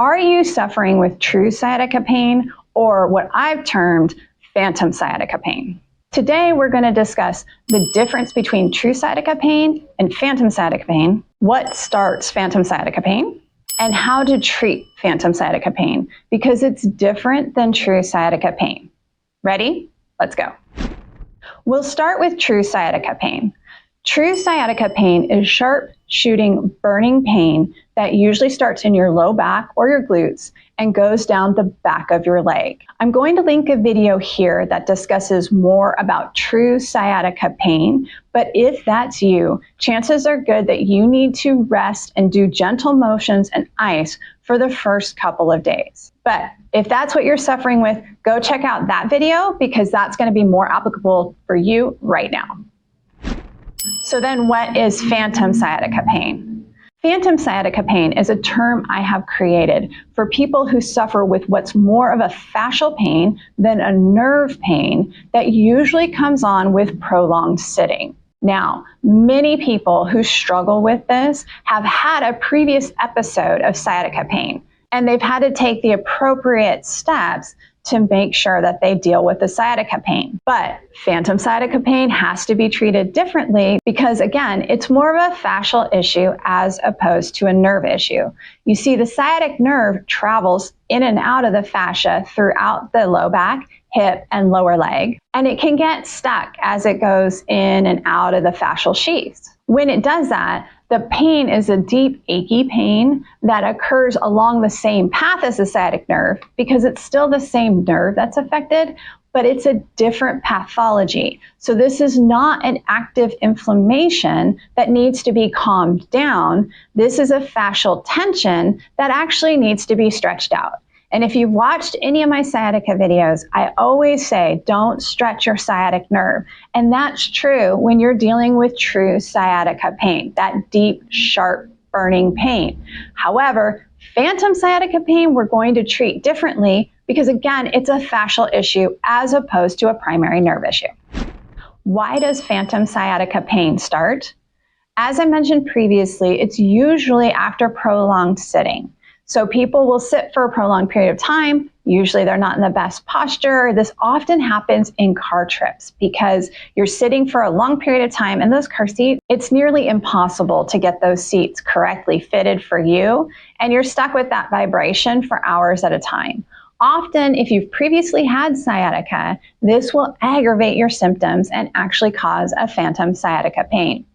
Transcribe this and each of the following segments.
Are you suffering with true sciatica pain or what I've termed phantom sciatica pain? Today, we're going to discuss the difference between true sciatica pain and phantom sciatica pain, what starts phantom sciatica pain, and how to treat phantom sciatica pain because it's different than true sciatica pain. Ready? Let's go. We'll start with true sciatica pain. True sciatica pain is sharp, shooting, burning pain that usually starts in your low back or your glutes and goes down the back of your leg. I'm going to link a video here that discusses more about true sciatica pain, but if that's you, chances are good that you need to rest and do gentle motions and ice for the first couple of days. But if that's what you're suffering with, go check out that video because that's going to be more applicable for you right now. So then what is phantom sciatica pain? Phantom sciatica pain is a term I have created for people who suffer with what's more of a fascial pain than a nerve pain that usually comes on with prolonged sitting. Now, many people who struggle with this have had a previous episode of sciatica pain, and they've had to take the appropriate steps to make sure that they deal with the sciatica pain. But phantom sciatica pain has to be treated differently because, again, it's more of a fascial issue as opposed to a nerve issue. You see, the sciatic nerve travels in and out of the fascia throughout the low back, hip, and lower leg, and it can get stuck as it goes in and out of the fascial sheaths. When it does that, the pain is a deep, achy pain that occurs along the same path as the sciatic nerve because it's still the same nerve that's affected, but it's a different pathology. So this is not an active inflammation that needs to be calmed down. This is a fascial tension that actually needs to be stretched out. And if you've watched any of my sciatica videos, I always say, don't stretch your sciatic nerve. And that's true when you're dealing with true sciatica pain, that deep, sharp, burning pain. However, phantom sciatica pain, we're going to treat differently because, again, it's a fascial issue as opposed to a primary nerve issue. Why does phantom sciatica pain start? As I mentioned previously, it's usually after prolonged sitting. So people will sit for a prolonged period of time. Usually they're not in the best posture. This often happens in car trips because you're sitting for a long period of time in those car seats. It's nearly impossible to get those seats correctly fitted for you, and you're stuck with that vibration for hours at a time. Often, if you've previously had sciatica, this will aggravate your symptoms and actually cause a phantom sciatica pain.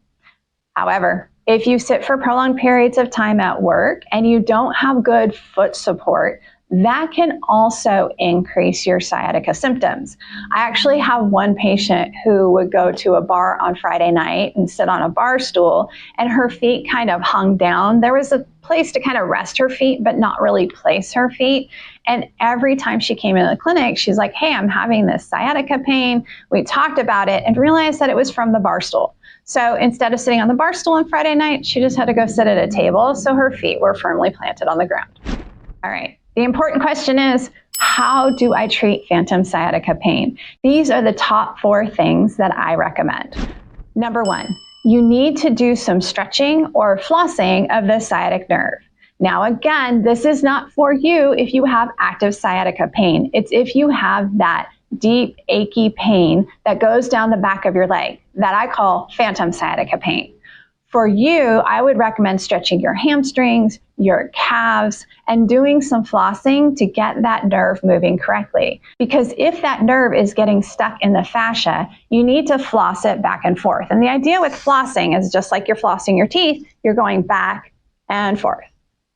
However, if you sit for prolonged periods of time at work and you don't have good foot support, that can also increase your sciatica symptoms. I actually have one patient who would go to a bar on Friday night and sit on a bar stool, and her feet kind of hung down. There was a place to kind of rest her feet, but not really place her feet. And every time she came into the clinic, she's like, hey, I'm having this sciatica pain. We talked about it and realized that it was from the bar stool. So instead of sitting on the bar stool on Friday night, she just had to go sit at a table so her feet were firmly planted on the ground. All right, the important question is, how do I treat phantom sciatica pain? These are the top 4 things that I recommend. Number 1, you need to do some stretching or flossing of the sciatic nerve. Now again, this is not for you if you have active sciatica pain. It's if you have that deep, achy pain that goes down the back of your leg that I call phantom sciatica pain. For you, I would recommend stretching your hamstrings, your calves, and doing some flossing to get that nerve moving correctly. Because if that nerve is getting stuck in the fascia, you need to floss it back and forth. And the idea with flossing is just like you're flossing your teeth, you're going back and forth,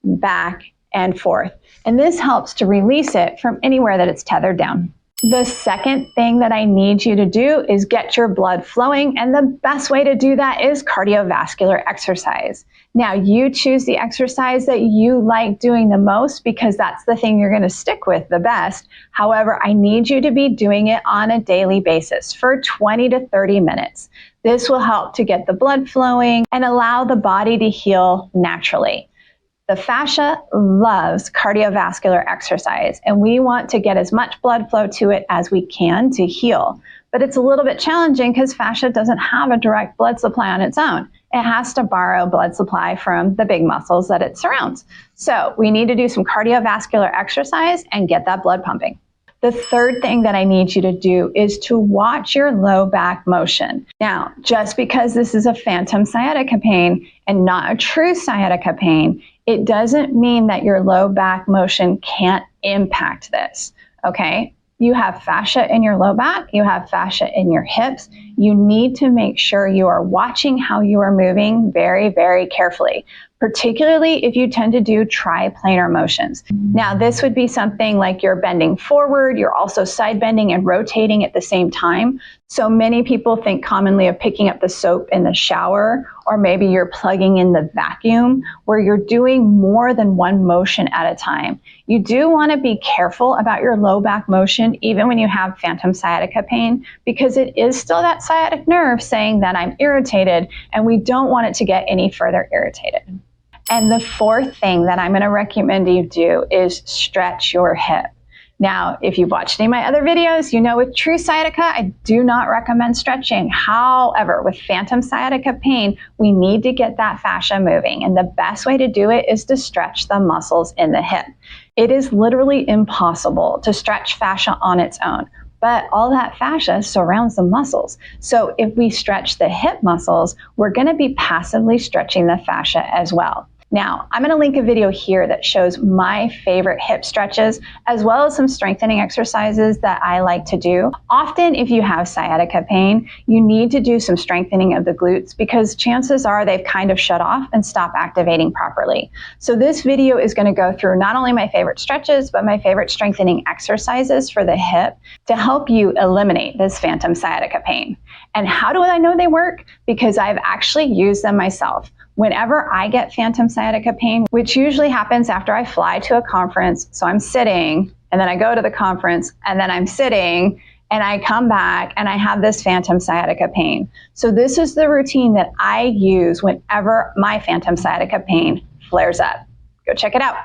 back and forth. And this helps to release it from anywhere that it's tethered down. The second thing that I need you to do is get your blood flowing, and the best way to do that is cardiovascular exercise. Now, you choose the exercise that you like doing the most because that's the thing you're going to stick with the best. However, I need you to be doing it on a daily basis for 20 to 30 minutes. This will help to get the blood flowing and allow the body to heal naturally. The fascia loves cardiovascular exercise, and we want to get as much blood flow to it as we can to heal. But it's a little bit challenging because fascia doesn't have a direct blood supply on its own. it has to borrow blood supply from the big muscles that it surrounds. So we need to do some cardiovascular exercise and get that blood pumping. The third thing that I need you to do is to watch your low back motion. Now, just because this is a phantom sciatica pain and not a true sciatica pain, it doesn't mean that your low back motion can't impact this, okay? You have fascia in your low back, you have fascia in your hips. You need to make sure you are watching how you are moving very, very carefully, particularly if you tend to do triplanar motions. Now, this would be something like you're bending forward, you're also side bending and rotating at the same time. So many people think commonly of picking up the soap in the shower, or maybe you're plugging in the vacuum, where you're doing more than one motion at a time. You do want to be careful about your low back motion, even when you have phantom sciatica pain, because it is still that sciatic nerve saying that I'm irritated, and we don't want it to get any further irritated. And the fourth thing that I'm going to recommend you do is stretch your hip. Now, if you've watched any of my other videos, you know with true sciatica, I do not recommend stretching. However, with phantom sciatica pain, we need to get that fascia moving. And the best way to do it is to stretch the muscles in the hip. It is literally impossible to stretch fascia on its own, but all that fascia surrounds the muscles. So if we stretch the hip muscles, we're going to be passively stretching the fascia as well. Now, I'm going to link a video here that shows my favorite hip stretches, as well as some strengthening exercises that I like to do. Often, if you have sciatica pain, you need to do some strengthening of the glutes because chances are they've kind of shut off and stopped activating properly. So this video is going to go through not only my favorite stretches, but my favorite strengthening exercises for the hip to help you eliminate this phantom sciatica pain. And how do I know they work? Because I've actually used them myself. Whenever I get phantom sciatica pain, which usually happens after I fly to a conference, so I'm sitting, and then I go to the conference, and then I'm sitting, and I come back, and I have this phantom sciatica pain. So this is the routine that I use whenever my phantom sciatica pain flares up. Go check it out.